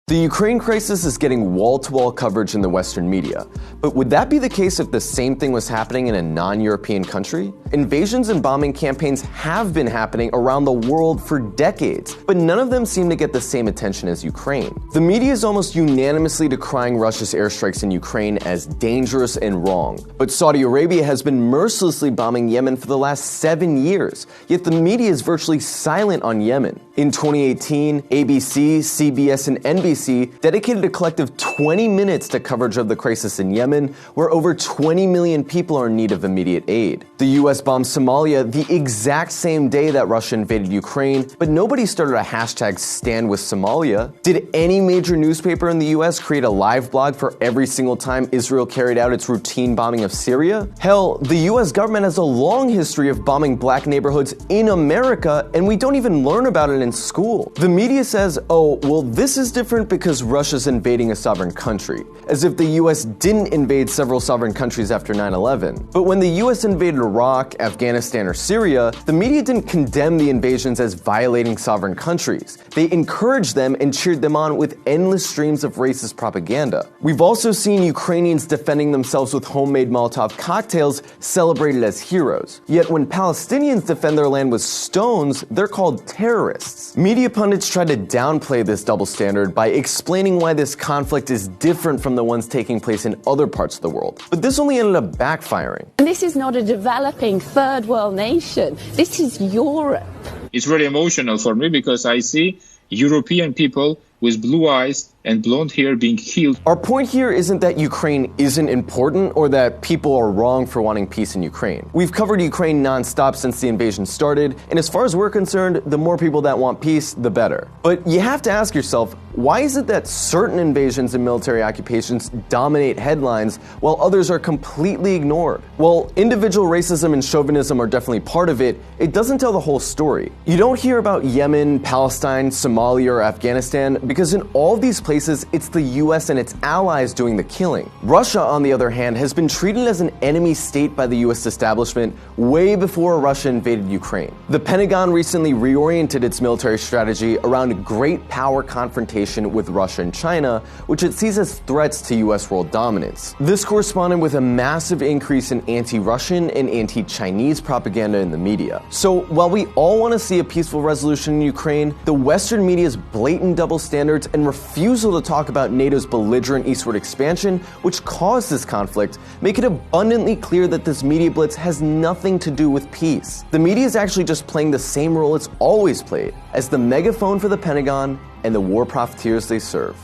The Ukraine crisis is getting wall-to-wall coverage in the Western media, but would that be the case if the same thing was happening in a non-European country? Invasions and bombing campaigns have been happening around the world for decades, but none of them seem to get the same attention as Ukraine. The media is almost unanimously decrying Russia's airstrikes in Ukraine as dangerous and wrong, but Saudi Arabia has been mercilessly bombing Yemen for the last 7 years, yet the media is virtually silent on Yemen. In 2018, ABC, CBS, and NBC dedicated a collective 20 minutes to coverage of the crisis in Yemen, where over 20 million people are in need of immediate aid. The US bombed Somalia the exact same day that Russia invaded Ukraine, but nobody started a hashtag #StandWithSomalia. Did any major newspaper in the US create a live blog for every single time Israel carried out its routine bombing of Syria? Hell, the US government has a long history of bombing black neighborhoods in America, and we don't even learn about it in school. The media says, oh, well, this is different because Russia's invading a sovereign country, as if the US didn't invade several sovereign countries after 9/11. But when the US invaded Iraq, Afghanistan, or Syria, the media didn't condemn the invasions as violating sovereign countries. They encouraged them and cheered them on with endless streams of racist propaganda. We've also seen Ukrainians defending themselves with homemade Molotov cocktails celebrated as heroes. Yet when Palestinians defend their land with stones, they're called terrorists. Media pundits try to downplay this double standard by explaining why this conflict is different from the ones taking place in other parts of the world. But this only ended up backfiring. And this is not a developing third world nation. This is Europe. It's really emotional for me because I see European people with blue eyes and blonde hair being killed. Our point here isn't that Ukraine isn't important or that people are wrong for wanting peace in Ukraine. We've covered Ukraine non-stop since the invasion started, and as far as we're concerned, the more people that want peace, the better. But you have to ask yourself, why is it that certain invasions and military occupations dominate headlines while others are completely ignored? While individual racism and chauvinism are definitely part of it, it doesn't tell the whole story. You don't hear about Yemen, Palestine, Somalia, or Afghanistan because in all of these places, it's the US and its allies doing the killing. Russia, on the other hand, has been treated as an enemy state by the US establishment way before Russia invaded Ukraine. The Pentagon recently reoriented its military strategy around great power confrontation with Russia and China, which it sees as threats to US world dominance. This corresponded with a massive increase in anti-Russian and anti-Chinese propaganda in the media. So while we all want to see a peaceful resolution in Ukraine, the Western media's blatant double standards and refusal to talk about NATO's belligerent eastward expansion, which caused this conflict, make it abundantly clear that this media blitz has nothing to do with peace. The media is actually just playing the same role it's always played, as the megaphone for the Pentagon and the war profiteers they serve.